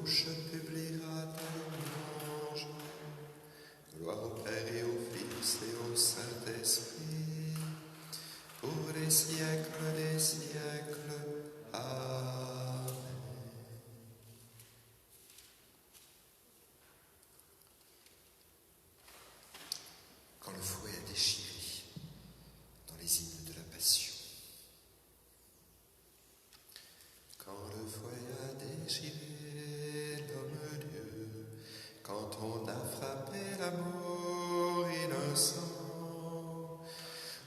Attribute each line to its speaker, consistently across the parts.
Speaker 1: bouche publiera ta louange. Gloire au Père et au Fils et au Saint-Esprit, pour les siècles des siècles. Amen. Quand le fouet a déchiré dans les hymnes de la Passion. Quand le fouet a déchiré l'homme-dieu, quand on a frappé l'amour innocent,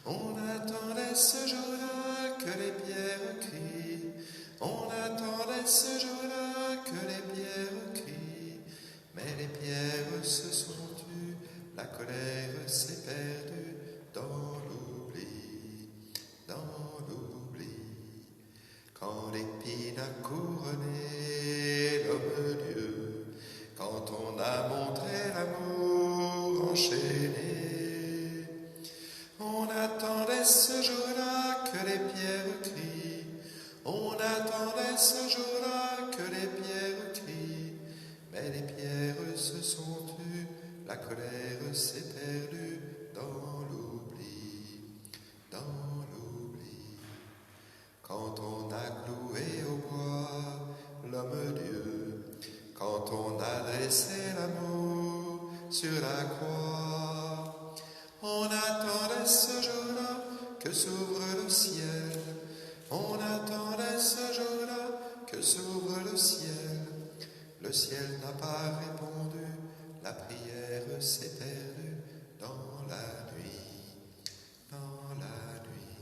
Speaker 1: on attendait ce jour-là que les pierres crient, on attendait ce jour-là que les pierres crient, mais les pierres se sont tues, la colère s'est perdue dans l'oubli, dans l'oubli. Quand l'épine a couronné l'homme-dieu, quand on a montré l'amour enchaîné, on attendait ce jour-là que les pierres crient, on attendait ce jour-là que les pierres crient, mais les pierres se sont tues, la colère s'est perdue dans l'oubli, dans l'oubli. Quand on a cloué au bois l'homme-dieu, quand on a dressé l'amour sur la croix, on attendait ce jour-là que s'ouvre le ciel, on attendait ce jour-là que s'ouvre le ciel. Le ciel n'a pas répondu, la prière s'est perdue dans la nuit, dans la nuit.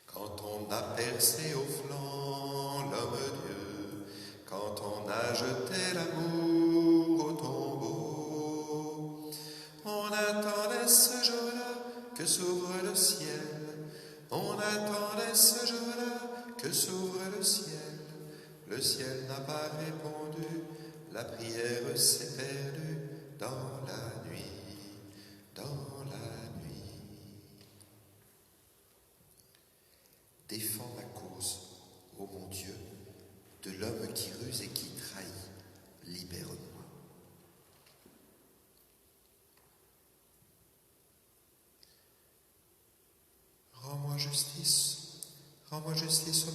Speaker 1: Quand on a percé au flanc l'homme-dieu, quand on a jeté l'amour au tombeau, on attendait ce jour-là que s'ouvre le ciel, on attendait ce jour-là que s'ouvre le ciel. Le ciel n'a pas répondu, la prière s'est perdue dans la nuit, dans la nuit. Défends ma cause, ô mon Dieu, de l'homme qui ruse et qui trahit, libère-moi. Rends-moi justice, ô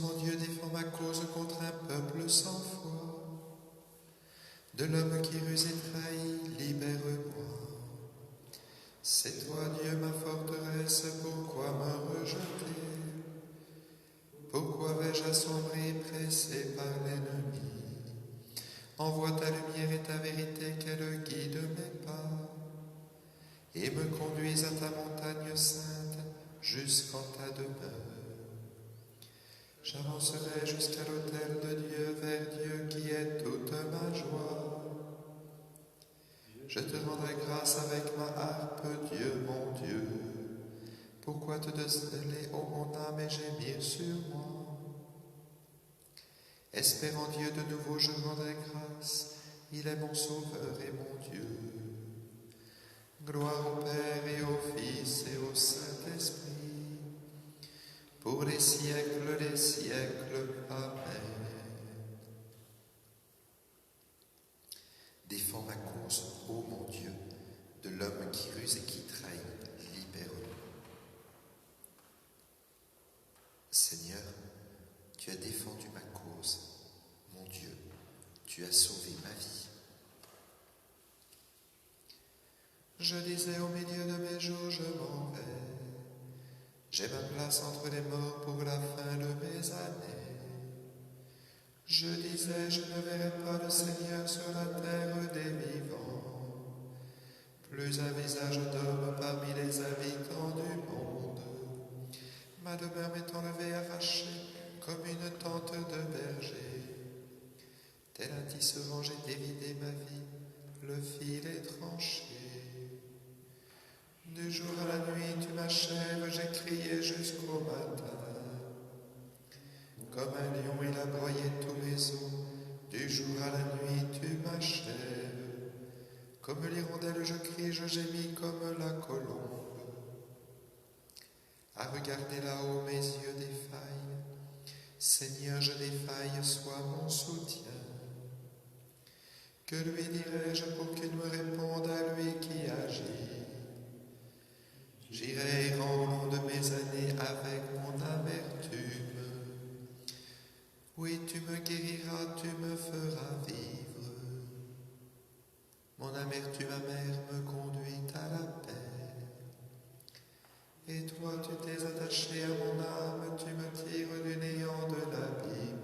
Speaker 1: mon Dieu, défends ma cause contre un peuple sans foi. De l'homme qui ruse et trahit, libère-moi. C'est toi, Dieu, ma forteresse, pourquoi me rejeter? Pourquoi vais-je assombrer, pressé par l'ennemi? Envoie ta lumière et ta vérité, qu'elle guide mes pas, et me conduise à ta montagne sainte, jusqu'en ta demeure. J'avancerai jusqu'à l'autel de Dieu, vers Dieu qui est toute ma joie. Je te rendrai grâce avec ma harpe, Dieu mon Dieu. Pourquoi te désoler, ô mon âme, et gémir sur moi? Espérant Dieu de nouveau, je rendrai grâce. Il est mon sauveur et mon Dieu. Gloire au Père et au Fils et au Saint-Esprit, pour les siècles des siècles. Amen. Défends ma cause, ô mon Dieu, de l'homme qui ruse et qui trahit, libère-moi. Seigneur, tu as défendu ma cause, mon Dieu, tu as sauvé ma vie. Je disais au milieu de mes jours, je m'en vais. J'ai ma place entre les morts pour la fin de mes années. Je disais, je ne verrai pas le Seigneur sur la terre des vivants. Plus un visage d'homme parmi les habitants du monde. Ma demeure m'est enlevée, arrachée, comme une tente de berger. Tel un tisserand, j'ai dévidé ma vie, le fil est tranché. Du jour à la nuit, tu m'achèves, j'ai crié jusqu'au matin. Comme un lion, il a broyé tous mes os. Du jour à la nuit, tu m'achèves. Comme l'hirondelle, je crie, je gémis comme la colombe. À regarder là-haut, mes yeux défaillent. Seigneur, je défaille, sois mon soutien. Que lui dirai-je pour qu'il me réponde à lui qui agit? J'irai errant au long de mes années avec mon amertume. Oui, tu me guériras, tu me feras vivre. Mon amertume amère me conduit à la paix. Et toi, tu t'es attaché à mon âme, tu me tires du néant de l'abîme.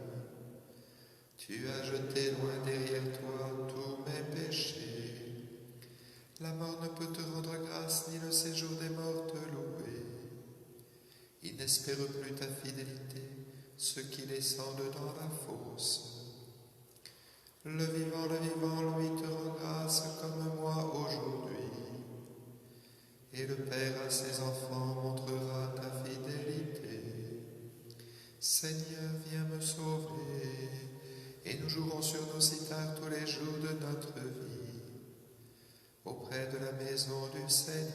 Speaker 1: Tu as jeté loin derrière toi tous mes péchés. La mort ne peut te rendre grâce, ni le séjour des morts te louer. Ils n'espèrent plus ta fidélité, ceux qui descendent dans la fosse. Le vivant, lui te rend grâce comme moi aujourd'hui. Et le Père à ses enfants montrera ta fidélité. Seigneur, viens me sauver, et nous jouerons sur nos cithars tous les jours de notre vie, auprès de la maison du Seigneur.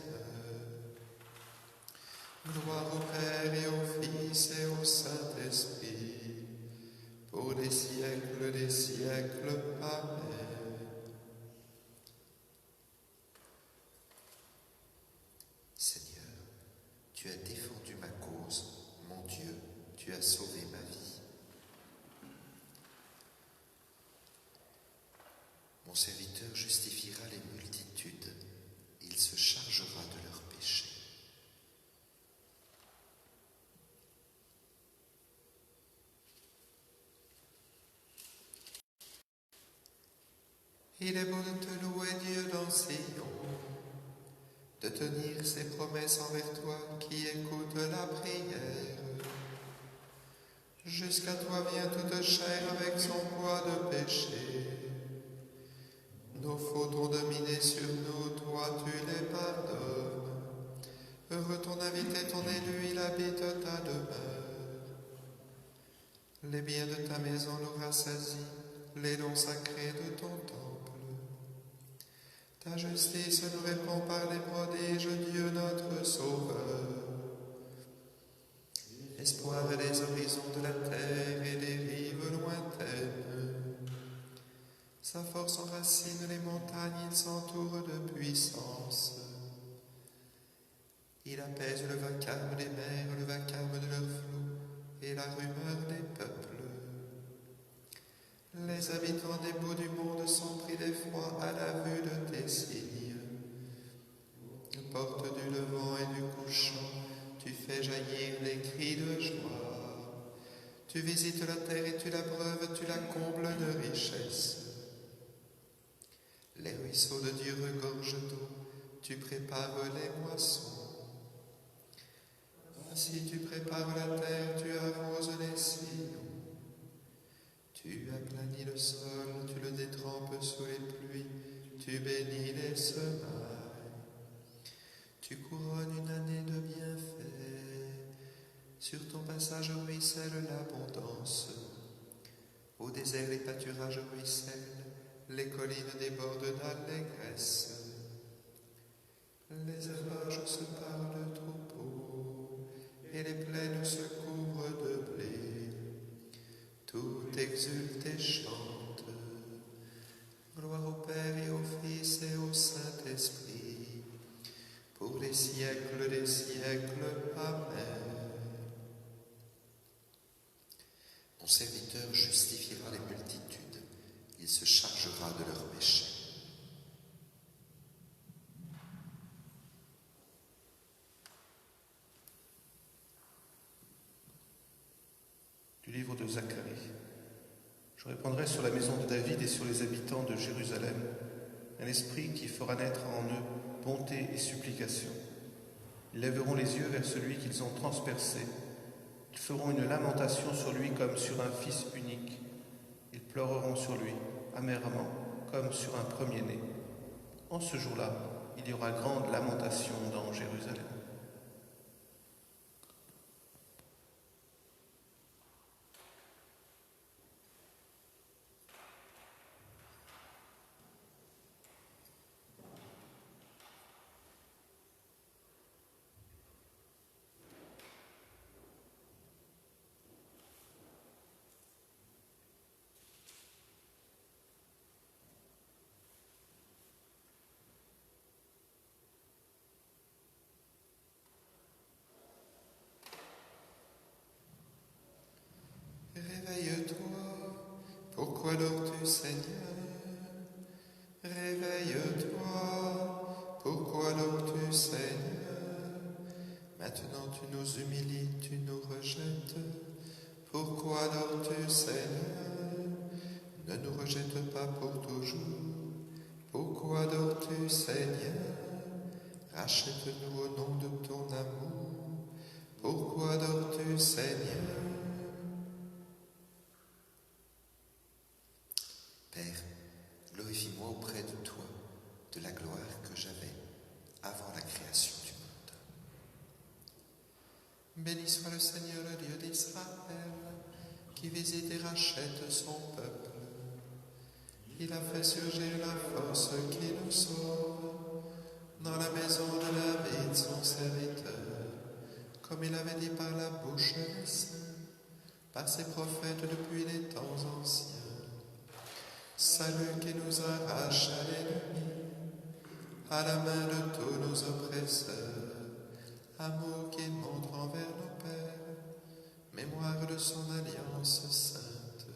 Speaker 1: Gloire au Père et au Fils et au Saint-Esprit, pour des siècles des siècles. Amen. Seigneur, tu as défendu ma cause, mon Dieu, tu as sauvé ma vie. Mon serviteur justifiera les multitudes, il se chargera de leurs péchés. Il est beau de te louer, Dieu, dans Sion, de tenir ses promesses envers toi qui écoutes la prière. Jusqu'à toi vient toute chair avec son poids de péché. Nos fautes ont dominé sur nous, toi tu les pardonnes. Heureux ton invité, ton élu, il habite ta demeure. Les biens de ta maison nous rassasient, les dons sacrés de ton temple. Ta justice nous répond par les prodiges, Dieu notre Sauveur. Espoir des horizons de la terre et des rives lointaines. Sa force enracine les montagnes, il s'entoure de puissance. Il apaise le vacarme des mers, le vacarme de leurs flots et la rumeur des peuples. Les habitants des bouts du monde sont pris d'effroi à la vue de tes signes. Porte du levant et du couchant, tu fais jaillir les cris de joie. Tu visites la terre et tu l'abreuves, tu la combles de richesses. Les ruisseaux de Dieu regorgent d'eau, tu prépares les moissons. Ainsi tu prépares la terre, tu arroses les sillons. Tu aplanis le sol, tu le détrempes sous les pluies, tu bénis les semailles. Tu couronnes une année de bienfaits. Sur ton passage ruisselle l'abondance. Au désert, les pâturages ruissellent, les collines débordent d'allégresse. Les herbages se parent de troupeaux, et les plaines se couvrent de blé. Tout exulte et chante. Gloire au Père et au Fils et au Saint-Esprit, pour les siècles des siècles. Amen. Mon serviteur justifiera les multitudes, il se chargera de leurs péchés.
Speaker 2: Du livre de Zacharie. Je répandrai sur la maison de David et sur les habitants de Jérusalem un esprit qui fera naître en eux bonté et supplication. Ils lèveront les yeux vers celui qu'ils ont transpercé. Ils feront une lamentation sur lui comme sur un fils unique. Ils pleureront sur lui amèrement comme sur un premier-né. En ce jour-là, il y aura grande lamentation dans Jérusalem.
Speaker 1: Réveille-toi, pourquoi dors-tu, Seigneur? Réveille-toi, pourquoi dors-tu, Seigneur? Maintenant tu nous humilies, tu nous rejettes. Pourquoi dors-tu, Seigneur? Ne nous rejette pas pour toujours. Pourquoi dors-tu, Seigneur? Rachète-nous au nom de ton amour. Pourquoi dors-tu, Seigneur? Père, glorifie-moi auprès de toi de la gloire que j'avais avant la création du monde. Béni soit le Seigneur, le Dieu d'Israël, qui visite et rachète son peuple. Il a fait surgir la force qui nous sauve dans la maison de David, son serviteur, comme il avait dit par la bouche des saints, par ses prophètes depuis les temps anciens. Salut qui nous arrache à l'ennemi, à la main de tous nos oppresseurs, amour qu'il montre envers nos pères, mémoire de son alliance sainte,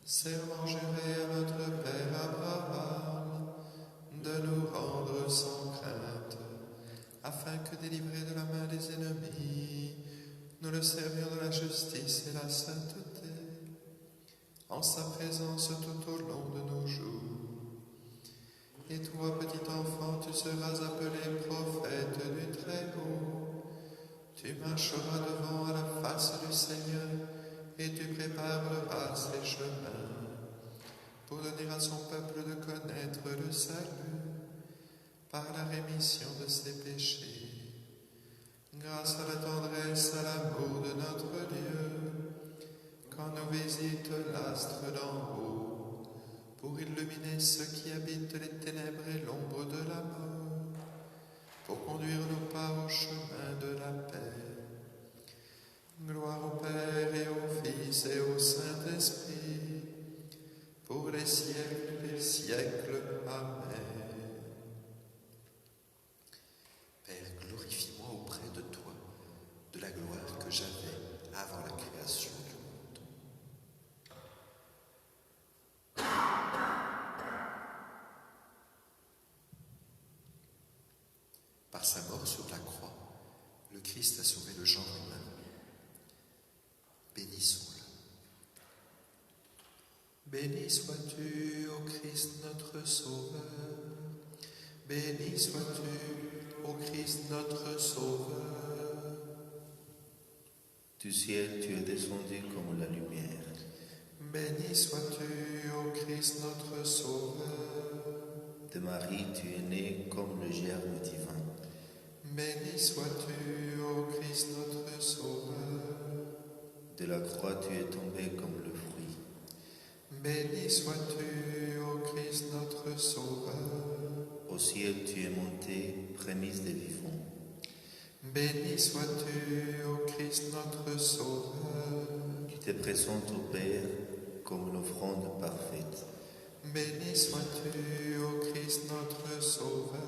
Speaker 1: serment juré à notre Père Abraham, de nous rendre sans crainte, afin que délivrés de la main des ennemis, nous le servions de la justice et la sainteté, en sa présence tout au long de nos jours. Et toi, petit enfant, tu seras appelé prophète du Très-Haut. Tu marcheras devant à la face du Seigneur et tu prépareras ses chemins pour donner à son peuple de connaître le salut par la rémission de ses péchés. Grâce à la tendresse, à l'amour de notre Dieu, quand nous visite l'astre d'en haut, pour illuminer ceux qui habitent les ténèbres et l'ombre de la mort, pour conduire nos pas au chemin de la paix. Gloire au Père et au Fils et au Saint-Esprit, pour les siècles des siècles. Amen. Père, glorifie-moi auprès de toi de la gloire que j'avais avant la création du monde. Par sa mort sur la croix, le Christ a sauvé le genre humain. Bénissons-le. Béni sois-tu, ô Christ notre Sauveur. Béni sois-tu, ô Christ notre Sauveur.
Speaker 3: Du ciel, tu es descendu comme la lumière.
Speaker 1: Béni sois-tu, ô Christ notre Sauveur.
Speaker 3: De Marie, tu es né comme le germe divin.
Speaker 1: Béni sois-tu, ô Christ notre Sauveur.
Speaker 3: De la croix, tu es tombé comme le fruit.
Speaker 1: Béni sois-tu, ô Christ notre Sauveur.
Speaker 3: Au ciel, tu es monté, prémisse des vivants.
Speaker 1: Béni sois-tu, ô Christ notre Sauveur.
Speaker 3: Tu te présentes au Père comme l'offrande parfaite.
Speaker 1: Béni sois-tu, ô Christ notre Sauveur.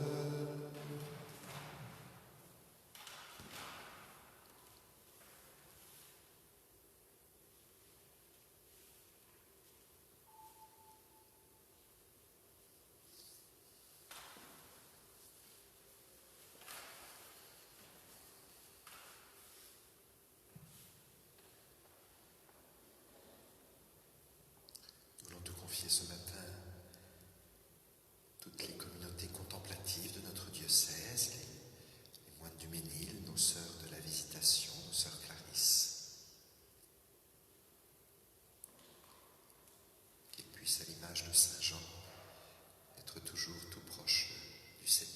Speaker 1: Nous voulons te confier ce matin toutes les communautés contemplatives de notre diocèse, les moines du Ménil, nos sœurs de la Visitation, nos sœurs Clarisse. Qu'ils puissent, à l'image de Saint Jean, être toujours tout proches du Seigneur.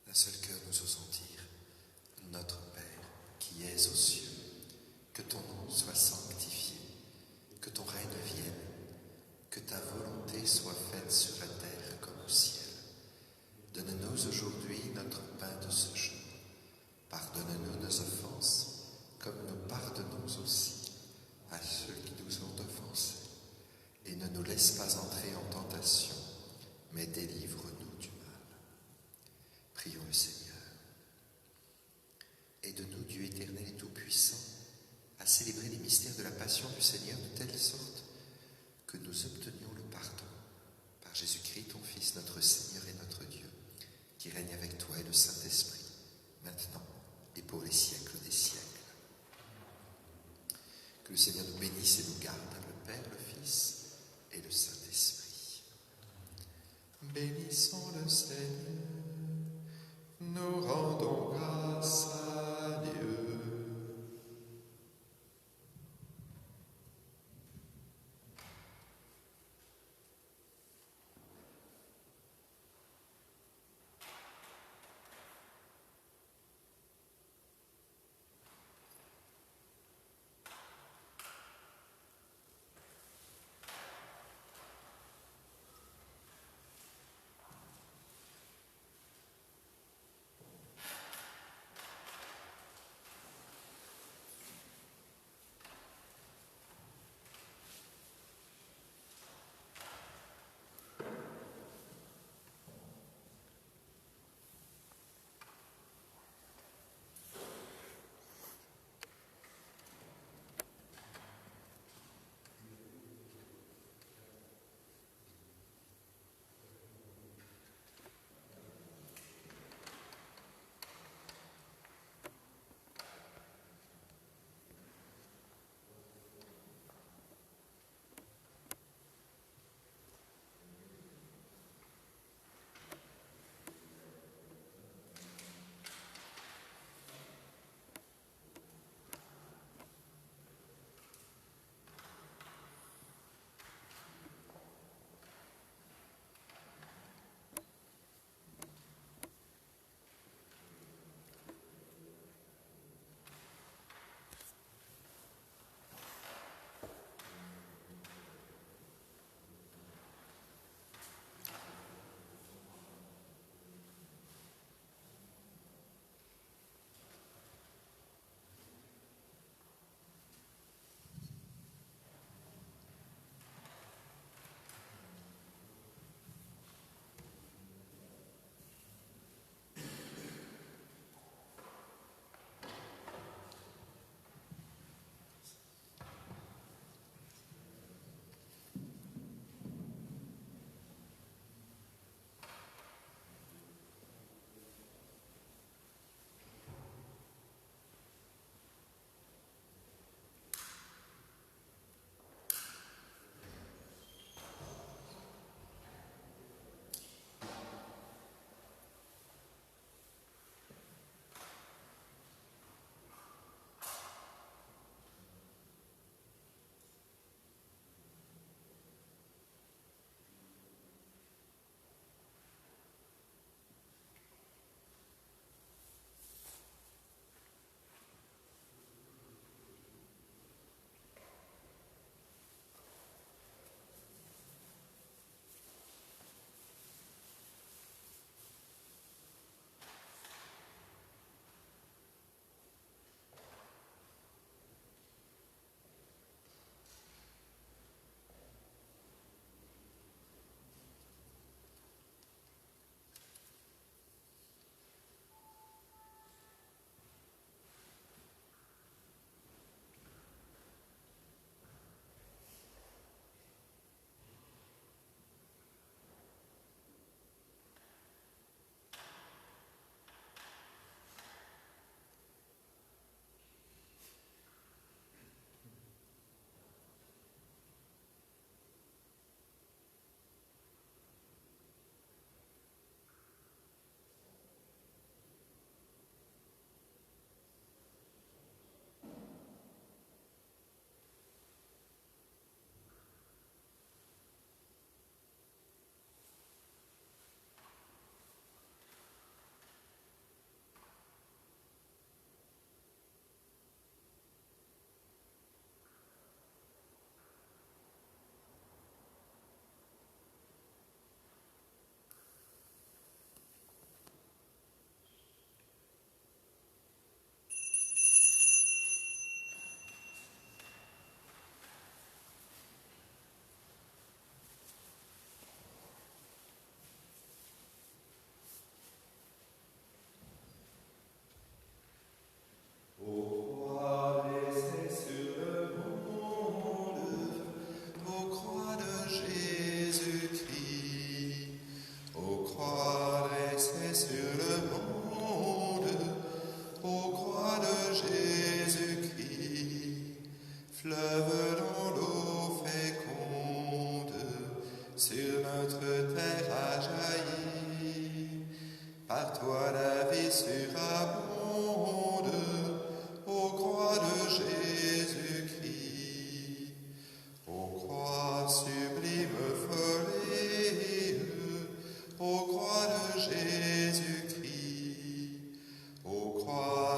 Speaker 1: D'un seul cœur, nous osons dire: Notre Père, qui es aux cieux, que ton nom soit sanctifié, que ton règne vienne, que ta volonté soit faite sur la terre comme au ciel. Donne-nous aujourd'hui notre pain de ce jour. Pardonne-nous nos offenses, comme nous pardonnons aussi à ceux qui nous ont offensés. Et ne nous laisse pas entrer en tentation, mais délivre-nous du mal. Prions le Seigneur. Aide-nous Dieu éternel et tout-puissant, à célébrer les mystères de la passion du Seigneur de telle sorte que nous obtenions le pardon par Jésus-Christ, ton Fils, notre Seigneur et notre Dieu, qui règne avec toi et le Saint-Esprit, maintenant et pour les siècles des siècles. Que le Seigneur nous bénisse et nous garde, le Père, le Fils et le Saint-Esprit. Bénissons le Seigneur, nous rendons grâce à Dieu.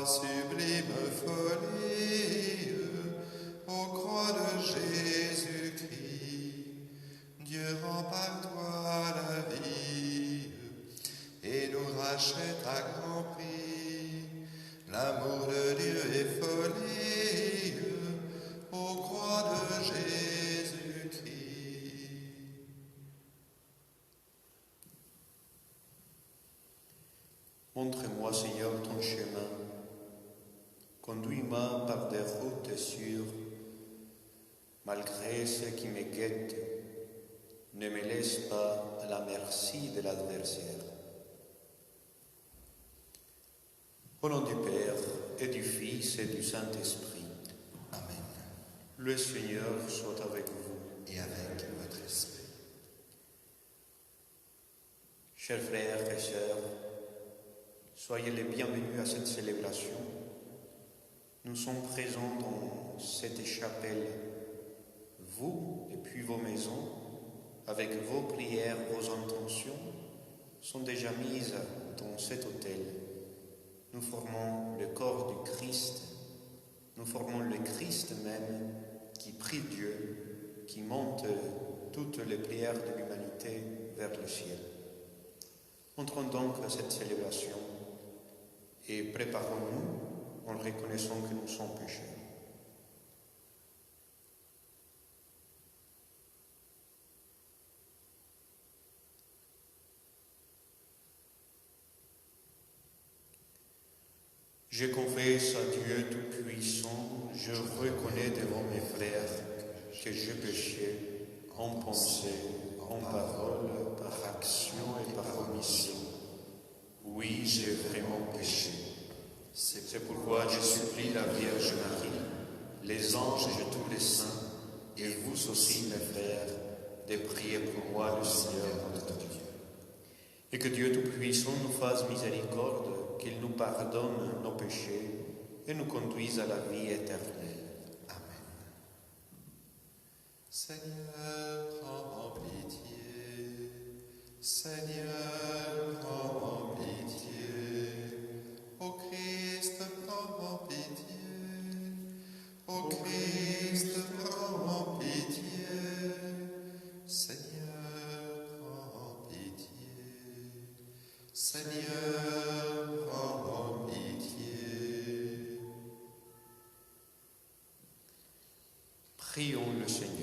Speaker 1: ta sublime folie, ô croix de Jésus-Christ, Dieu rend par toi la vie et nous rachète à grand prix. L'amour de Dieu est folie, ô croix de Jésus-Christ.
Speaker 4: Montre-moi, Seigneur, ton chemin. Conduis-moi par des routes sûres. Malgré ce qui me guette, ne me laisse pas à la merci de l'adversaire. Au nom du Père et du Fils et du Saint-Esprit.
Speaker 1: Amen.
Speaker 4: Le Seigneur soit avec vous.
Speaker 1: Et avec votre esprit.
Speaker 4: Chers frères et sœurs, soyez les bienvenus à cette célébration. Nous sommes présents dans cette chapelle, vous, depuis vos maisons, avec vos prières, vos intentions, sont déjà mises dans cet autel. Nous formons le corps du Christ, nous formons le Christ même qui prie Dieu, qui monte toutes les prières de l'humanité vers le ciel. Entrons donc à cette célébration et préparons-nous en reconnaissant que nous sommes pécheurs. Je confesse à Dieu Tout-Puissant, je reconnais devant mes frères que j'ai péché en pensée, en parole, par action et par omission. Oui, j'ai vraiment péché. C'est pourquoi je supplie la Vierge Marie, les anges et tous les saints, et vous aussi, mes frères, de prier pour moi le Seigneur notre Dieu. Et que Dieu Tout-Puissant nous fasse miséricorde, qu'il nous pardonne nos péchés et nous conduise à la vie éternelle.
Speaker 1: Amen. Seigneur, prends pitié. Seigneur, prends pitié. Ô Christ, prends pitié. Ô Christ, prends pitié. Seigneur, prends pitié. Seigneur, prends pitié.
Speaker 4: Prions le Seigneur.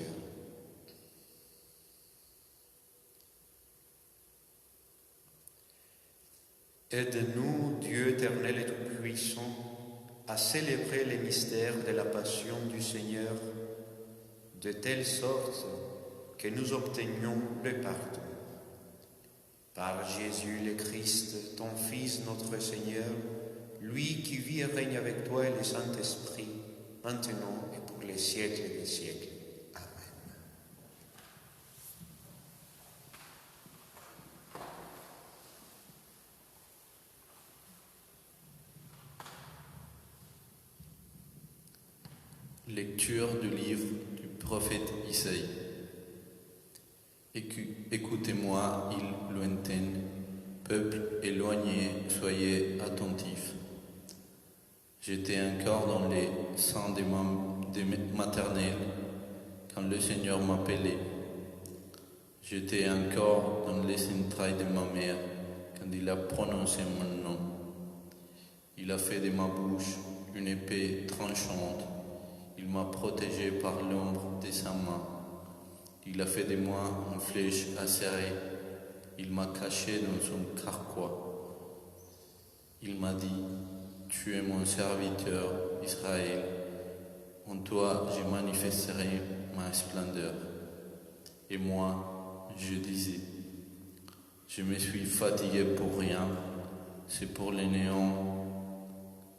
Speaker 4: Aide-nous, Dieu éternel et tout-puissant, à célébrer les mystères de la passion du Seigneur, de telle sorte que nous obtenions le pardon. Par Jésus le Christ, ton Fils, notre Seigneur, lui qui vit et règne avec toi et le Saint-Esprit, maintenant et pour les siècles des siècles.
Speaker 1: Amen.
Speaker 5: Lecture du livre du prophète Isaïe. Écoutez-moi, îles lointaines, peuple éloigné, soyez attentifs. J'étais encore dans les seins de maternelle quand le Seigneur m'appelait. J'étais encore dans les entrailles de ma mère quand il a prononcé mon nom. Il a fait de ma bouche une épée tranchante. Il m'a protégé par l'ombre de sa main. Il a fait de moi une flèche acérée. Il m'a caché dans son carquois. Il m'a dit, tu es mon serviteur, Israël. En toi, je manifesterai ma splendeur. Et moi, je disais, je me suis fatigué pour rien. C'est pour le néant.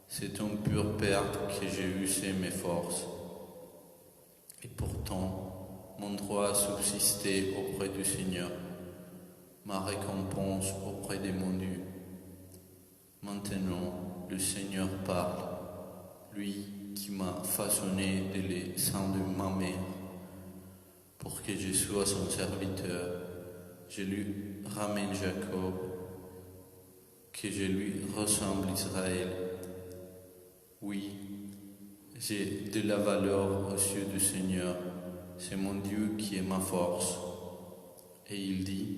Speaker 5: C'est une pure perte que j'ai usé mes forces. Et pourtant, mon droit subsistait auprès du Seigneur, ma récompense auprès de mon Dieu. Maintenant, le Seigneur parle, lui qui m'a façonné dès les seins de ma mère, pour que je sois son serviteur. Je lui ramène Jacob, que je lui ressemble Israël. J'ai de la valeur aux yeux du Seigneur. C'est mon Dieu qui est ma force. Et il dit,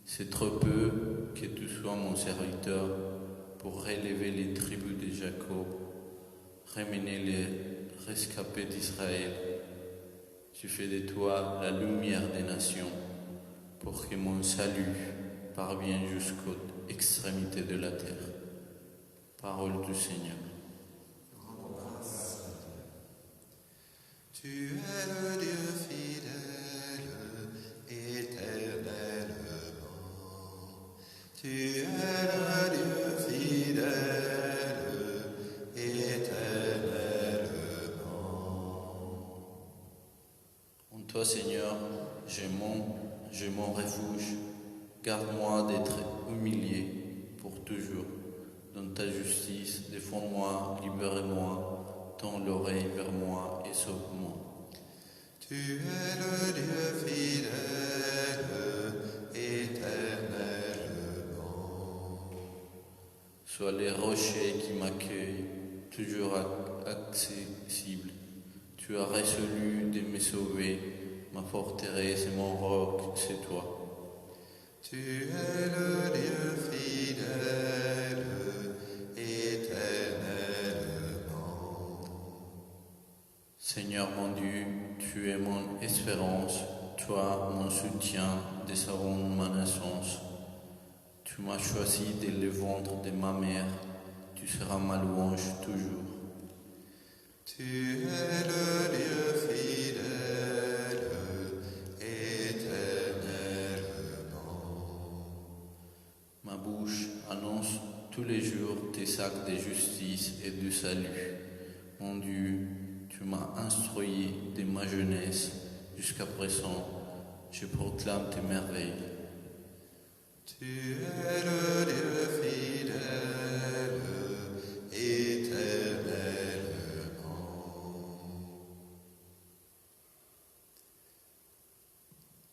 Speaker 5: c'est trop peu que tu sois mon serviteur pour relever les tribus de Jacob, ramener les rescapés d'Israël. Tu fais de toi la lumière des nations, pour que mon salut parvienne jusqu'aux extrémités de la terre. Parole du Seigneur.
Speaker 1: Tu es le Dieu fidèle, éternellement. Tu es le Dieu fidèle, éternellement.
Speaker 5: En toi, Seigneur, j'ai mon refuge. Garde-moi d'être humilié pour toujours. Dans ta justice, défends-moi, libère-moi, tends l'oreille vers moi et sauve-moi.
Speaker 1: Tu es le Dieu fidèle, éternellement.
Speaker 5: Sois les rochers qui m'accueillent, toujours accessibles. Tu as résolu de me sauver, ma forteresse et mon roc, c'est toi.
Speaker 1: Tu es le Dieu fidèle, éternellement.
Speaker 5: Seigneur mon Dieu, tu es mon espérance, toi mon soutien dès avant ma naissance. Tu m'as choisi dès le ventre de ma mère, tu seras ma louange toujours.
Speaker 1: Tu es le Dieu fidèle, éternellement.
Speaker 5: Ma bouche annonce tous les jours tes actes de justice et de salut. Mon Dieu, tu m'as instruit de ma jeunesse jusqu'à présent. Je proclame tes merveilles.
Speaker 1: Tu es le Dieu fidèle, éternellement.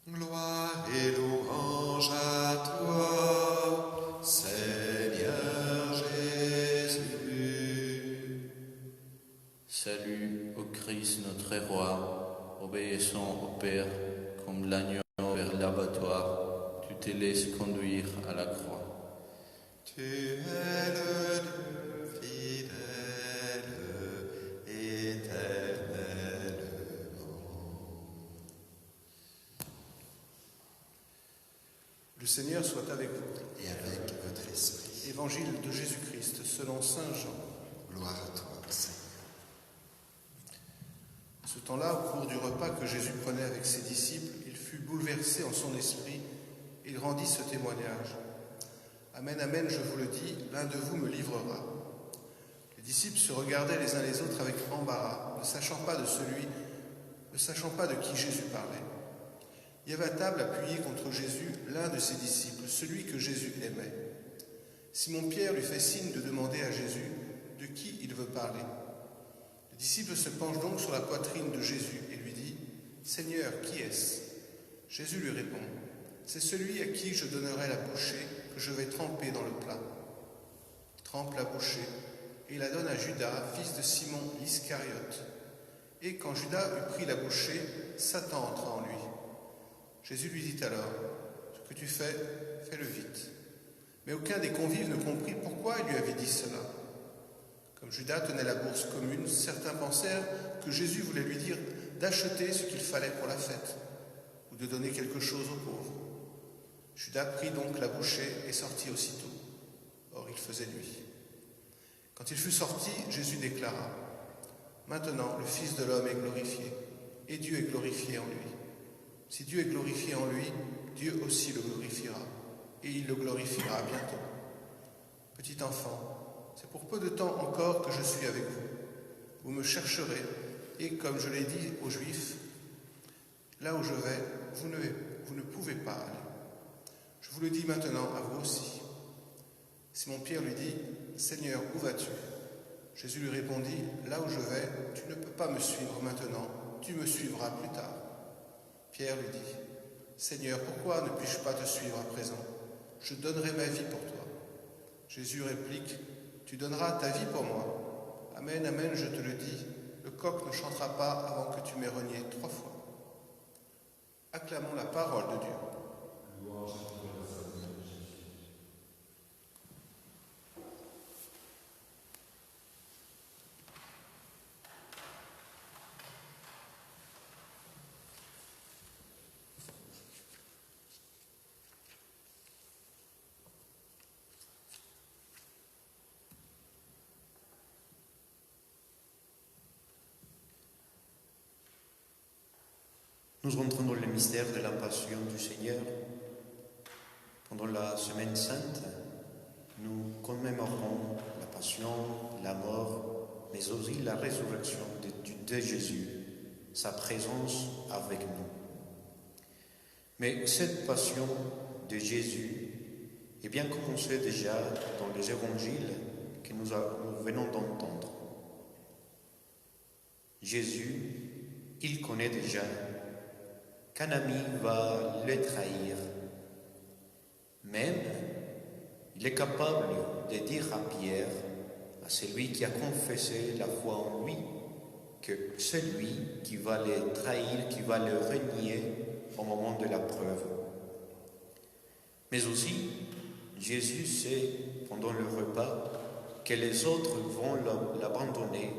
Speaker 1: Gloire et louange à toi, Seigneur Jésus.
Speaker 5: Salut au Christ notre roi, obéissant au Père comme l'agneau vers l'abattoir, tu te laisses conduire à la croix.
Speaker 1: Tu es le Dieu fidèle, éternellement.
Speaker 2: Le Seigneur soit avec vous.
Speaker 1: Et avec votre esprit.
Speaker 2: Évangile de Jésus-Christ selon saint Jean.
Speaker 1: Gloire à toi, Seigneur.
Speaker 2: Ce temps-là, au cours du repas que Jésus prenait avec ses disciples, il fut bouleversé en son esprit et il rendit ce témoignage. Amen, amen, je vous le dis, l'un de vous me livrera. Les disciples se regardaient les uns les autres avec embarras, ne sachant pas de qui Jésus parlait. Il y avait à table appuyé contre Jésus l'un de ses disciples, celui que Jésus aimait. Simon-Pierre lui fait signe de demander à Jésus de qui il veut parler. Le disciple se penche donc sur la poitrine de Jésus et lui dit « Seigneur, qui est-ce » Jésus lui répond « C'est celui à qui je donnerai la bouchée que je vais tremper dans le plat. » Il trempe la bouchée et il la donne à Judas, fils de Simon l'Iscariote. Et quand Judas eut pris la bouchée, Satan entra en lui. Jésus lui dit alors « Ce que tu fais, fais-le vite. » Mais aucun des convives ne comprit pourquoi il lui avait dit cela. Comme Judas tenait la bourse commune, certains pensèrent que Jésus voulait lui dire d'acheter ce qu'il fallait pour la fête, ou de donner quelque chose aux pauvres. Judas prit donc la bouchée et sortit aussitôt. Or il faisait nuit. Quand il fut sorti, Jésus déclara « Maintenant le Fils de l'homme est glorifié, et Dieu est glorifié en lui. Si Dieu est glorifié en lui, Dieu aussi le glorifiera, et il le glorifiera bientôt. Petit enfant, c'est pour peu de temps encore que je suis avec vous. Vous me chercherez, et comme je l'ai dit aux Juifs, là où je vais, vous ne pouvez pas aller. Je vous le dis maintenant à vous aussi. » Simon-Pierre lui dit « Seigneur, où vas-tu » Jésus lui répondit « Là où je vais, tu ne peux pas me suivre maintenant, tu me suivras plus tard. » Pierre lui dit « Seigneur, pourquoi ne puis-je pas te suivre à présent ? Je donnerai ma vie pour toi. » Jésus réplique « Tu donneras ta vie pour moi. Amen, amen, je te le dis, le coq ne chantera pas avant que tu m'aies renié 3 fois. Acclamons la parole de Dieu.
Speaker 4: Nous rentrons dans le mystère de la passion du Seigneur. Pendant la Semaine Sainte, nous commémorons la passion, la mort, mais aussi la résurrection de Jésus, sa présence avec nous. Mais cette passion de Jésus est bien commencée déjà dans les évangiles que nous venons d'entendre. Jésus, il connaît déjà qu'un ami va le trahir. Même, il est capable de dire à Pierre, à celui qui a confessé la foi en lui, que c'est lui qui va le trahir, qui va le renier au moment de la preuve. Mais aussi, Jésus sait, pendant le repas, que les autres vont l'abandonner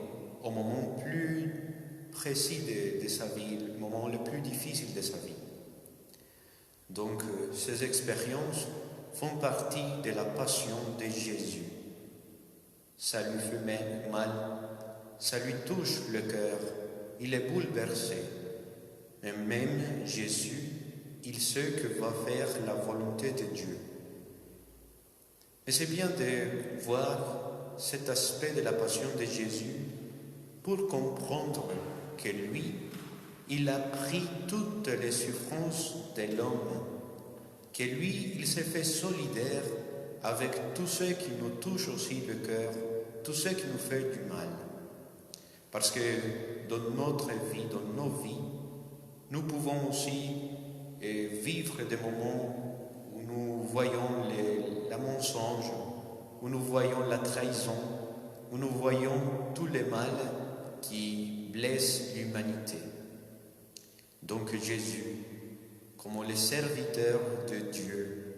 Speaker 4: au moment plus précis de sa vie, le moment le plus difficile de sa vie. Donc, ces expériences font partie de la passion de Jésus. Ça lui fait mal, ça lui touche le cœur, il est bouleversé. Mais même Jésus, il sait que va faire la volonté de Dieu. Et c'est bien de voir cet aspect de la passion de Jésus pour comprendre que lui, il a pris toutes les souffrances de l'homme, que lui, il s'est fait solidaire avec tous ceux qui nous touchent aussi le cœur, tous ceux qui nous font du mal. Parce que dans notre vie, dans nos vies, nous pouvons aussi vivre des moments où nous voyons la mensonge, où nous voyons la trahison, où nous voyons tous les mal qui blessent l'humanité. Donc Jésus, comme le serviteur de Dieu,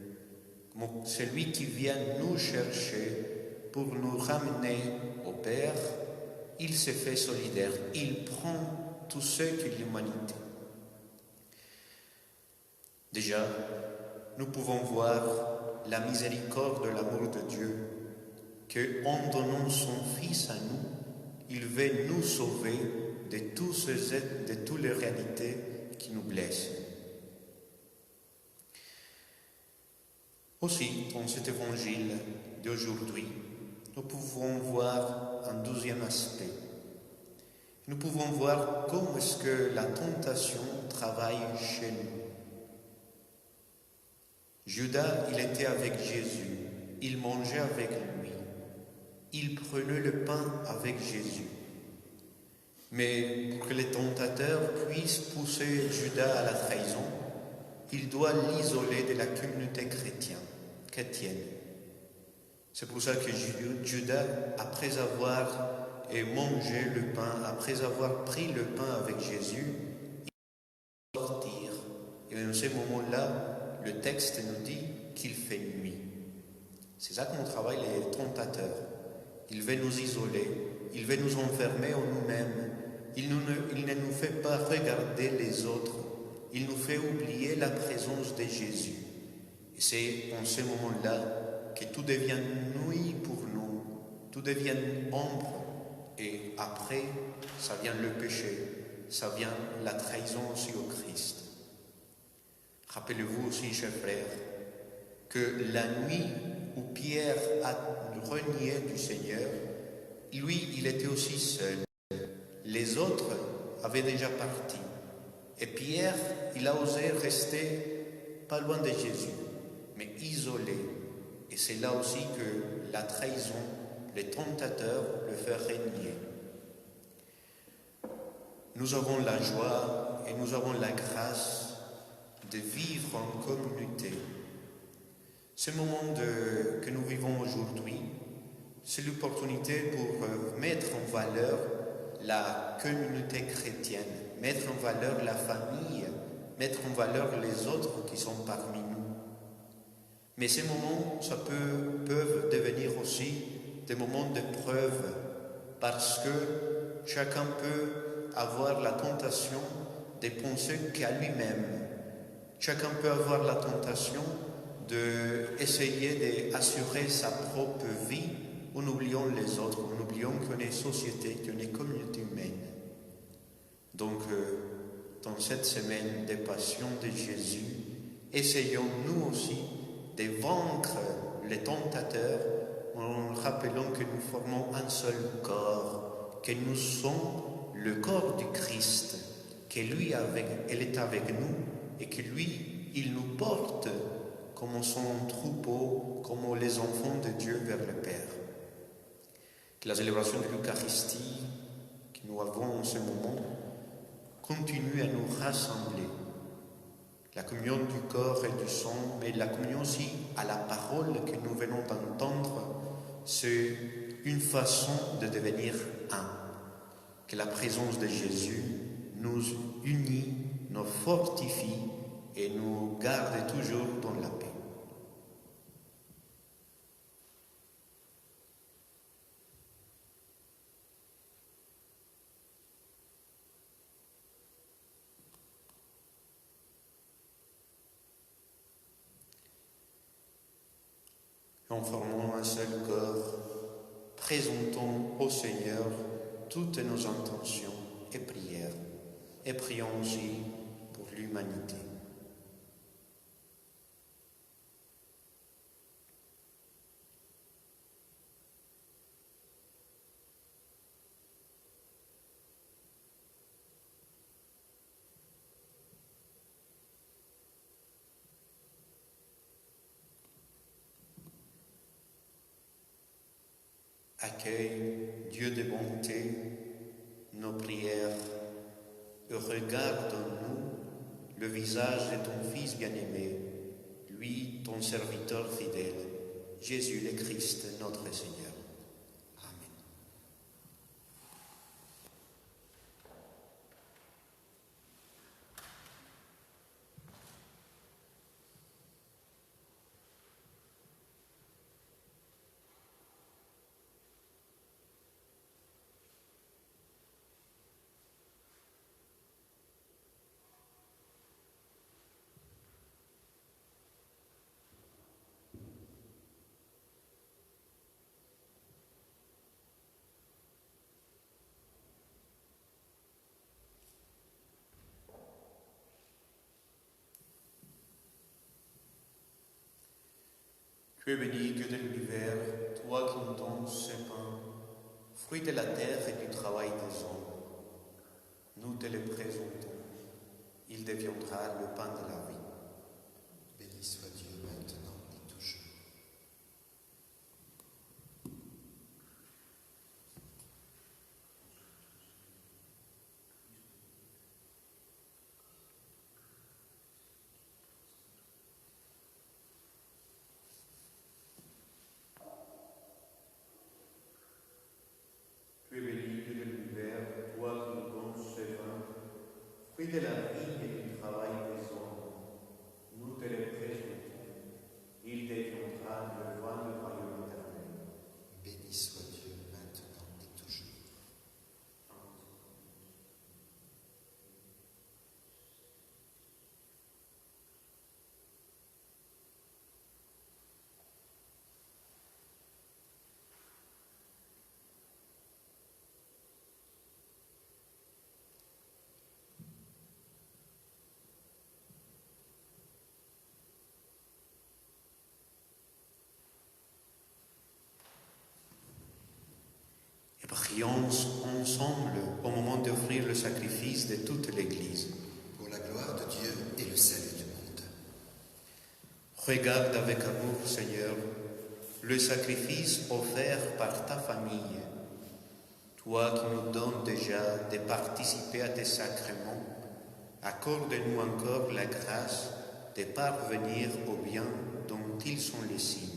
Speaker 4: comme celui qui vient nous chercher pour nous ramener au Père, il se fait solidaire, il prend tout ce qu'est l'humanité. Déjà, nous pouvons voir la miséricorde de l'amour de Dieu, qu'en donnant son Fils à nous, il veut nous sauver de toutes les réalités qui nous blessent. Aussi, dans cet évangile d'aujourd'hui, nous pouvons voir un deuxième aspect. Nous pouvons voir comment est-ce que la tentation travaille chez nous. Judas, il était avec Jésus, il mangeait avec lui, il prenait le pain avec Jésus. Mais pour que les tentateurs puissent pousser Judas à la trahison, il doit l'isoler de la communauté chrétienne. C'est pour ça que Judas, après avoir mangé le pain, après avoir pris le pain avec Jésus, il va sortir. Et dans ce moment-là, le texte nous dit qu'il fait nuit. C'est ça qu'on travaille les tentateurs. Il veut nous isoler, il veut nous enfermer en nous-mêmes. Il ne nous fait pas regarder les autres, il nous fait oublier la présence de Jésus. Et c'est en ce moment-là que tout devient nuit pour nous, tout devient ombre. Et après, ça vient le péché, ça vient la trahison aussi au Christ. Rappelez-vous aussi, chers frères, que la nuit où Pierre a renié du Seigneur, lui, il était aussi seul. Les autres avaient déjà parti. Et Pierre, il a osé rester pas loin de Jésus, mais isolé. Et c'est là aussi que la trahison, les tentateurs le font régner. Nous avons la joie et nous avons la grâce de vivre en communauté. Ce moment que nous vivons aujourd'hui, c'est l'opportunité pour mettre en valeur la communauté chrétienne, mettre en valeur la famille, mettre en valeur les autres qui sont parmi nous. Mais ces moments, peuvent devenir aussi des moments de preuve, parce que chacun peut avoir la tentation de penser qu'à lui-même. Chacun peut avoir la tentation d'essayer d'assurer sa propre vie en oubliant les autres, en oubliant qu'on est société, qu'on est communauté humaine. Donc, dans cette semaine des passions de Jésus, essayons nous aussi de vaincre les tentateurs en rappelant que nous formons un seul corps, que nous sommes le corps du Christ, que lui il est avec nous et que lui, il nous porte comme son troupeau, comme les enfants de Dieu vers le Père. Que la célébration de l'Eucharistie que nous avons en ce moment continue à nous rassembler. La communion du corps et du sang, mais la communion aussi à la parole que nous venons d'entendre, c'est une façon de devenir un. Que la présence de Jésus nous unit, nous fortifie et nous garde toujours dans la paix. En formant un seul corps, présentons au Seigneur toutes nos intentions et prières, et prions aussi pour l'humanité. Accueille, Dieu de bonté, nos prières et regarde en nous le visage de ton Fils bien-aimé, lui, ton serviteur fidèle, Jésus le Christ, notre Seigneur. Amen. Tu es béni, Dieu de l'univers, toi qui nous donnes ce pain, fruit de la terre et du travail des hommes. Nous te le présentons. Il deviendra le pain de la vie.
Speaker 1: Béni soit Dieu maintenant et toujours.
Speaker 4: Tu es béni, Dieu de l'univers, toi qui nous donnes ce pain, fruit de la vie et du travail des hommes. Nous te le présentons. Il deviendra le vin du royaume éternel.
Speaker 1: Béni soit Dieu maintenant et toujours.
Speaker 4: Et prions ensemble au moment d'offrir le sacrifice de toute l'Église.
Speaker 1: Pour la gloire de Dieu et le salut du monde.
Speaker 4: Regarde avec amour, Seigneur, le sacrifice offert par ta famille. Toi qui nous donnes déjà de participer à tes sacrements, accorde-nous encore la grâce de parvenir au bien dont ils sont les signes.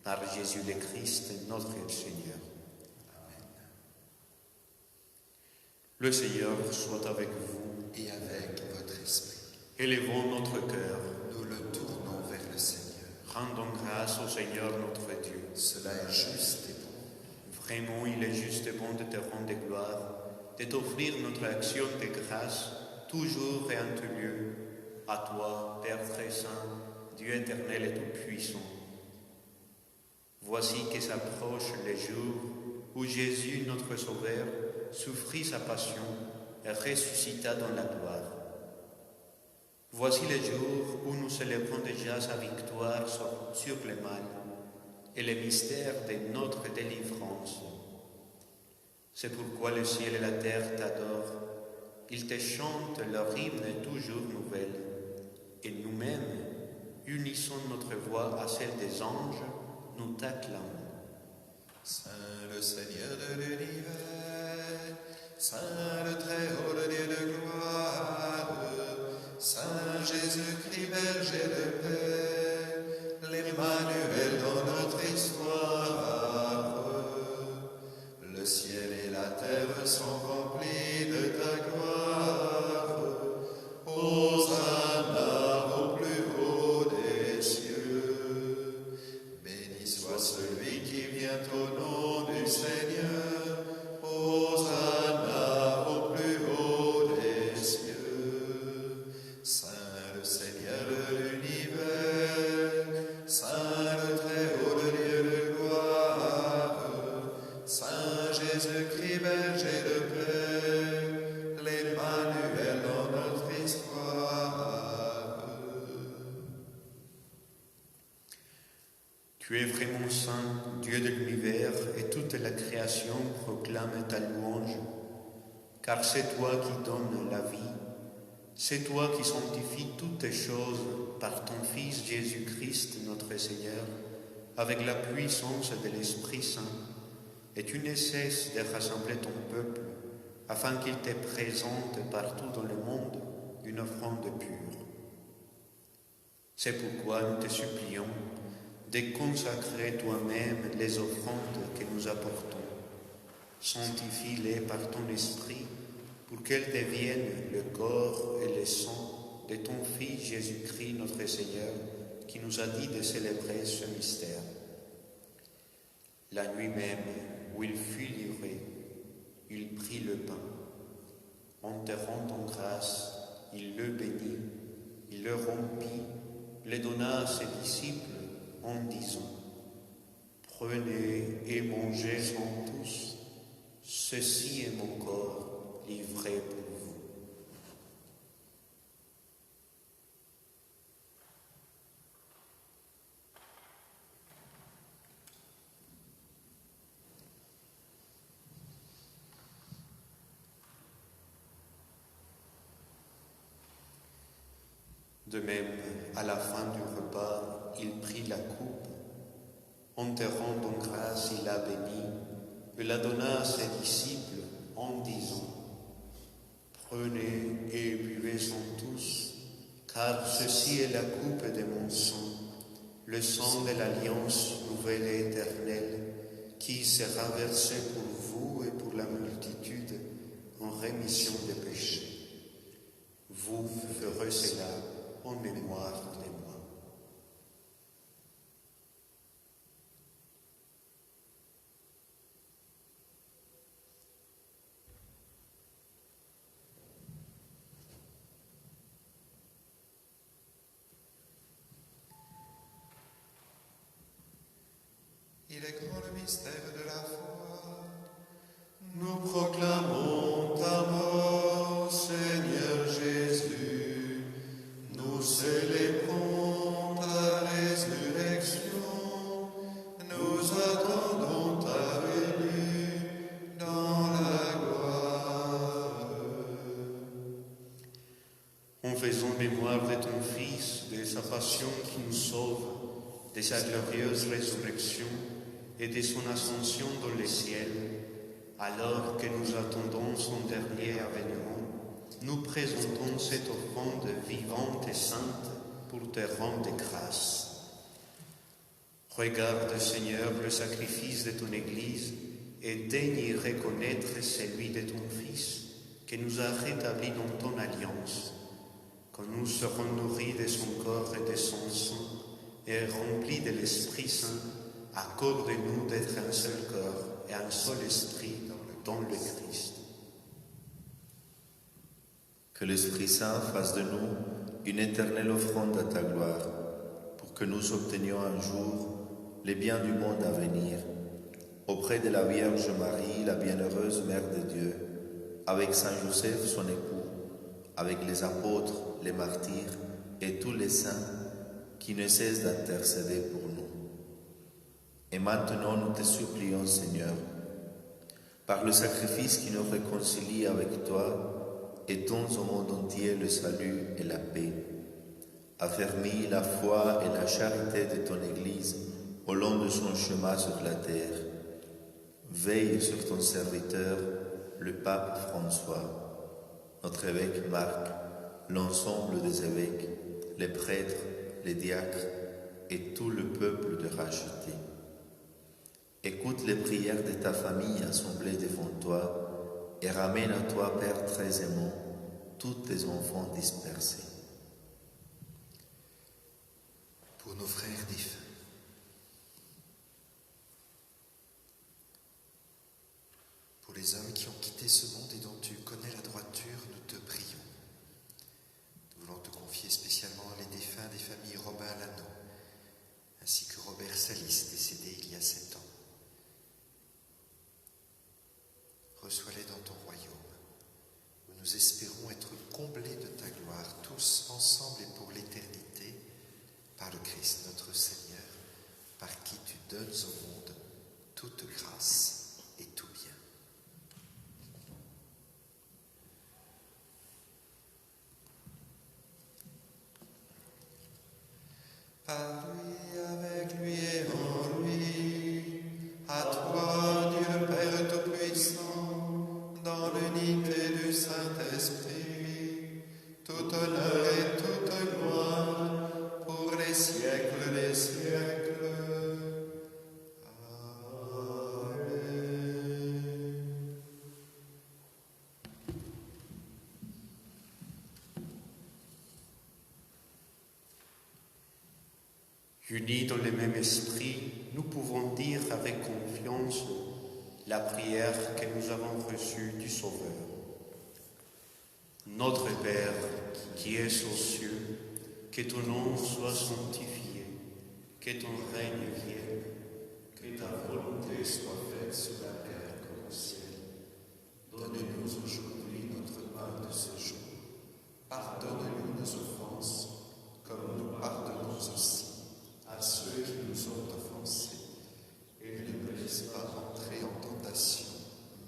Speaker 4: Par Jésus le Christ, notre Seigneur. Le Seigneur soit avec vous.
Speaker 1: Et avec votre esprit.
Speaker 4: Élevons notre cœur.
Speaker 1: Nous le tournons vers le Seigneur.
Speaker 4: Rendons grâce au Seigneur notre Dieu.
Speaker 1: Cela est juste et bon.
Speaker 4: Vraiment, il est juste et bon de te rendre gloire, de t'offrir notre action de grâce, toujours et en tout lieu. À toi, Père très saint, Dieu éternel et tout-puissant. Voici que s'approche le jour où Jésus, notre Sauveur, souffrit sa passion et ressuscita dans la gloire. Voici le jour où nous célébrons déjà sa victoire sur le mal et le mystère de notre délivrance. C'est pourquoi le ciel et la terre t'adorent. Ils te chantent leur hymne toujours nouvelle. Et nous-mêmes, unissons notre voix à celle des anges, nous t'acclamons.
Speaker 1: Saint le Seigneur de l'univers, Saint le Très-Haut, le Dieu de gloire, Saint Jésus-Christ, berger de paix, l'Emmanuel dans notre histoire. Le ciel et la terre sont remplis de ta gloire. Hosanna au plus haut des cieux. Béni soit celui qui vient au nom du Seigneur. Hosanna au plus haut des cieux. Saint le Seigneur de l'univers, Saint le Très-Haut, le Dieu de gloire, Saint Jésus-Christ, berger de paix, l'Emmanuel dans notre histoire.
Speaker 4: Tu es vraiment saint, Dieu de l'univers, et toute la création proclame ta louange, car c'est toi qui donnes la vie, c'est toi qui sanctifies toutes choses par ton Fils Jésus-Christ, notre Seigneur, avec la puissance de l'Esprit Saint, et tu ne cesses de rassembler ton peuple, afin qu'il te présente partout dans le monde une offrande pure. C'est pourquoi nous te supplions de consacrer toi-même les offrandes que nous apportons. Sanctifie-les par ton esprit pour qu'elles deviennent le corps et le sang de ton Fils Jésus-Christ notre Seigneur, qui nous a dit de célébrer ce mystère. La nuit même où il fut livré, il prit le pain. En te rendant grâce, il le bénit, il le rompit, le donna à ses disciples en disant : Prenez et mangez-en tous, ceci est mon corps livré pour vous. De même, à la fin du repas, il prit la coupe. En te rendant grâce, il la bénit, et la donna à ses disciples en disant : Prenez et buvez-en tous, car ceci est la coupe de mon sang, le sang de l'alliance nouvelle et éternelle, qui sera versé pour vous et pour la multitude en rémission des péchés. Vous ferez cela en mémoire de moi.
Speaker 1: Il est grand le mystère de la foi. Nous proclamons ta mort, Seigneur Jésus. Nous célébrons ta résurrection. Nous attendons ta venue dans la gloire.
Speaker 4: En faisant mémoire de ton Fils, de sa passion qui nous sauve, de sa glorieuse résurrection et de son ascension dans les ciels, alors que nous attendons son dernier avènement, nous présentons cette offrande vivante et sainte pour te rendre grâce. Regarde, Seigneur, le sacrifice de ton Église et daigne y reconnaître celui de ton Fils, qui nous a rétablis dans ton alliance. Quand nous serons nourris de son corps et de son sang et remplis de l'Esprit Saint, accorde-nous d'être un seul corps et un seul esprit dans le Christ.
Speaker 3: Que l'Esprit Saint fasse de nous une éternelle offrande à ta gloire, pour que nous obtenions un jour les biens du monde à venir, auprès de la Vierge Marie, la bienheureuse Mère de Dieu, avec Saint Joseph, son époux, avec les apôtres, les martyrs et tous les saints qui ne cessent d'intercéder pour nous. Et maintenant, nous te supplions, Seigneur, par le sacrifice qui nous réconcilie avec toi, étends au monde entier le salut et la paix. Affermis la foi et la charité de ton Église au long de son chemin sur la terre. Veille sur ton serviteur, le pape François, notre évêque Marc, l'ensemble des évêques, les prêtres, les diacres et tout le peuple de racheté. Écoute les prières de ta famille assemblée devant toi et ramène à toi, Père très aimant, tous tes enfants dispersés.
Speaker 1: Pour nos frères défunts, pour les hommes qui ont quitté ce monde et dont tu connais la droiture, nous te prions. Nous voulons te confier spécialement les défunts des familles Robin Lano, ainsi que Robert Salis, décédé il y a 7 ans. Reçois-les dans ton royaume, où nous espérons être comblés de ta gloire, tous ensemble et pour l'éternité, par le Christ notre Seigneur, par qui tu donnes au monde toute grâce et tout bien. Par lui, avec lui et en lui, à toi, Dieu le Père Tout-Puissant, dans l'unité du Saint-Esprit, tout honneur et toute gloire, pour les siècles des siècles. Amen.
Speaker 4: Unis dans le même esprit, nous pouvons dire avec confiance la prière que nous avons reçue du Sauveur. Notre Père, qui es aux cieux, que ton nom soit sanctifié, que ton règne vienne, que ta volonté soit faite sur la terre comme au ciel. Donne-nous aujourd'hui notre pain de ce jour. Pardonne-nous nos offenses, comme nous pardonnons aussi à ceux qui nous ont offensés. Et ne nous laisse pas entrer en tentation,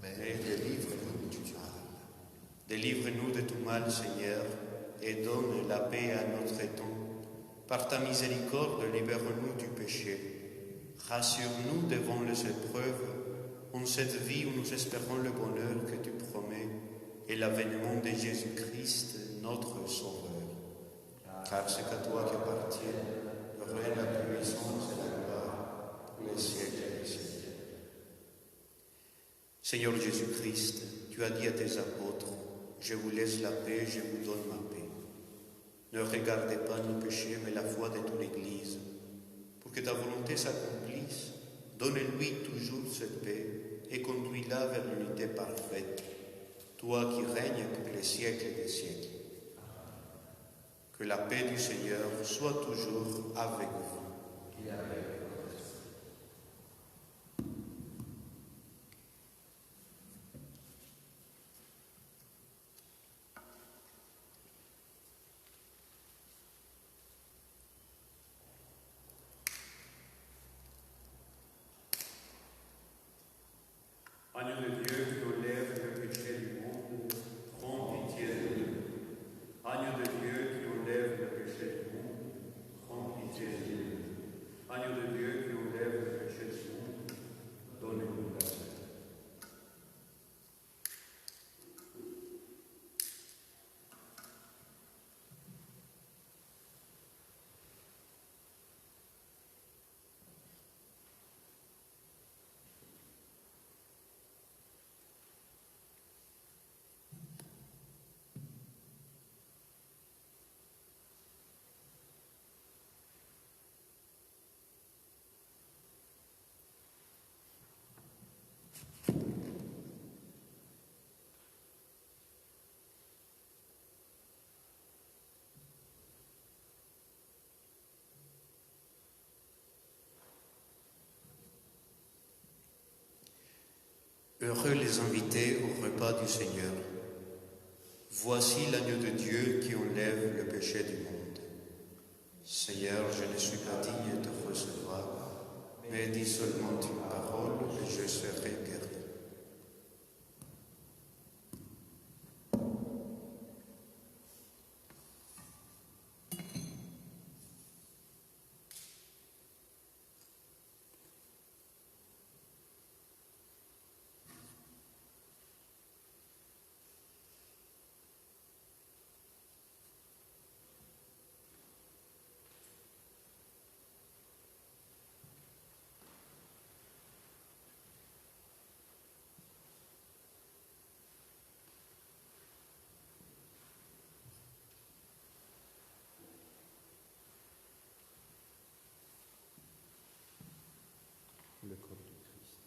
Speaker 4: mais délivre-nous du mal. Délivre-nous de tout mal, Seigneur, et donne la paix à notre temps. Par ta miséricorde, libère-nous du péché. Rassure-nous devant les épreuves, en cette vie où nous espérons le bonheur que tu promets et l'avènement de Jésus-Christ, notre Sauveur. Car c'est à toi qu'appartiennent le règne, la puissance et la gloire pour les siècles des siècles. Seigneur Jésus-Christ, tu as dit à tes apôtres, je vous laisse la paix, je vous donne ma paix. Ne regardez pas nos péchés, mais la foi de ton Église. Pour que ta volonté s'accomplisse, donne-lui toujours cette paix et conduis-la vers l'unité parfaite, toi qui règnes pour les siècles des siècles. Que la paix du Seigneur soit toujours avec vous. Et avec votre esprit.
Speaker 6: Agneau de Dieu qui enlève le péché du monde, prends pitié de nous. Agneau de Dieu qui enlève le péché du monde, prends pitié de nous. Agneau de Dieu qui enlève le péché du monde, donne-nous la paix.
Speaker 4: Heureux les invités au repas du Seigneur. Voici l'agneau de Dieu qui enlève le péché du monde. Seigneur, je ne suis pas digne de te recevoir, mais dis seulement une parole et je serai guéri.
Speaker 6: Le corps du Christ.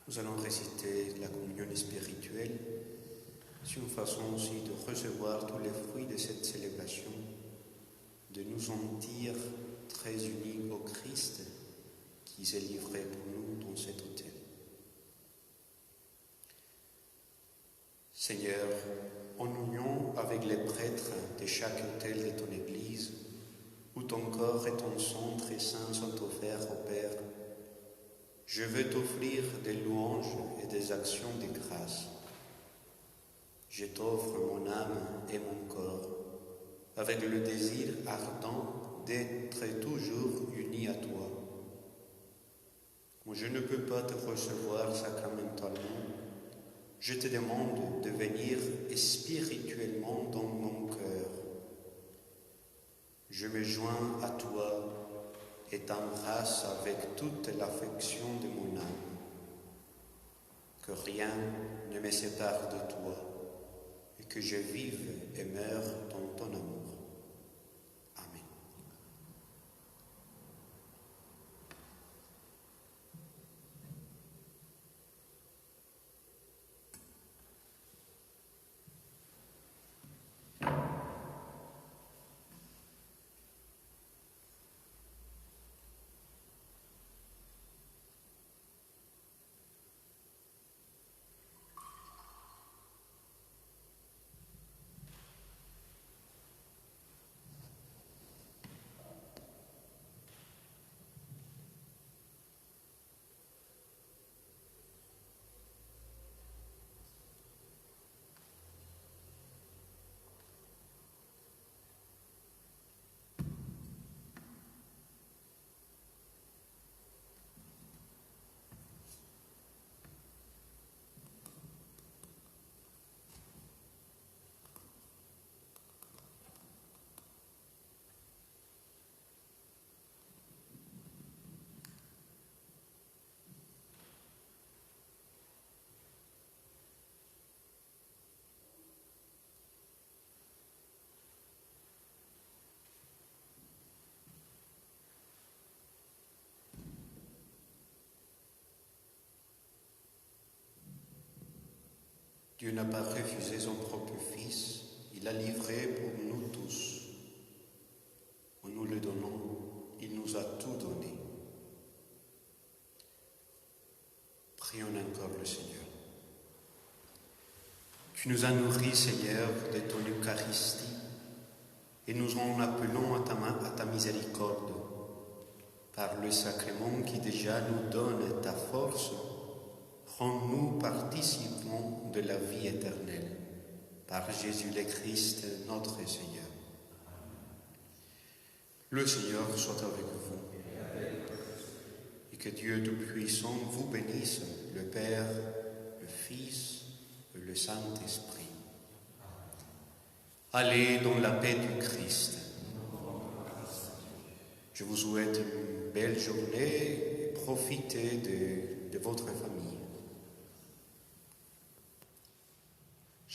Speaker 4: Nous allons réciter la communion spirituelle. C'est une façon aussi de recevoir tous les fruits de cette célébration, de nous sentir très unis au Christ qui s'est livré pour nous dans cet autel. Seigneur, en union avec les prêtres de chaque autel de ton Église, où ton corps et ton sang très saint sont offerts au Père, je veux t'offrir des louanges et des actions de grâce. Je t'offre mon âme et mon corps, avec le désir ardent d'être toujours unis à toi. Moi, je ne peux pas te recevoir sacramentalement. Je te demande de venir spirituellement dans mon cœur. Je me joins à toi et t'embrasse avec toute l'affection de mon âme. Que rien ne me sépare de toi et que je vive et meure dans ton amour. Amen. Dieu n'a pas refusé son propre Fils, il l'a livré pour nous tous. En nous le donnant, il nous a tout donné. Prions encore le Seigneur. Tu nous as nourris, Seigneur, de ton Eucharistie, et nous en appelons à ta miséricorde. Par le sacrement qui déjà nous donne ta force, rends-nous participants de la vie éternelle. par Jésus le Christ, notre Seigneur. Le Seigneur soit avec vous. Et que Dieu Tout-Puissant vous bénisse, le Père, le Fils et le Saint-Esprit. Allez dans la paix du Christ. Je vous souhaite une belle journée et profitez de votre famille.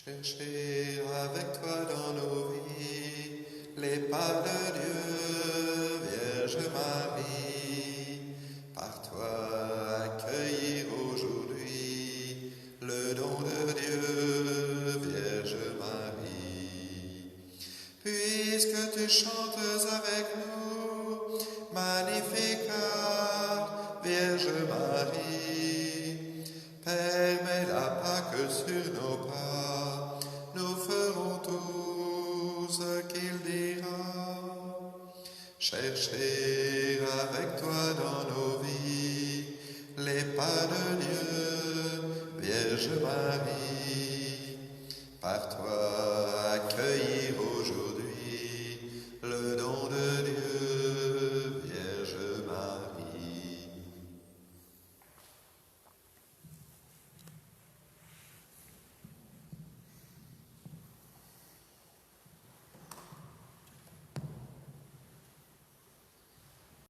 Speaker 1: Cherchez avec toi dans nos vies les pas de Dieu, Vierge Marie. Par toi accueillir aujourd'hui le don de Dieu, Vierge Marie. Puisque tu chantes avec nous, Magnificat, Vierge Marie, permets la Pâque sur nos pas, nous ferons tout ce qu'il dira. Chercher avec toi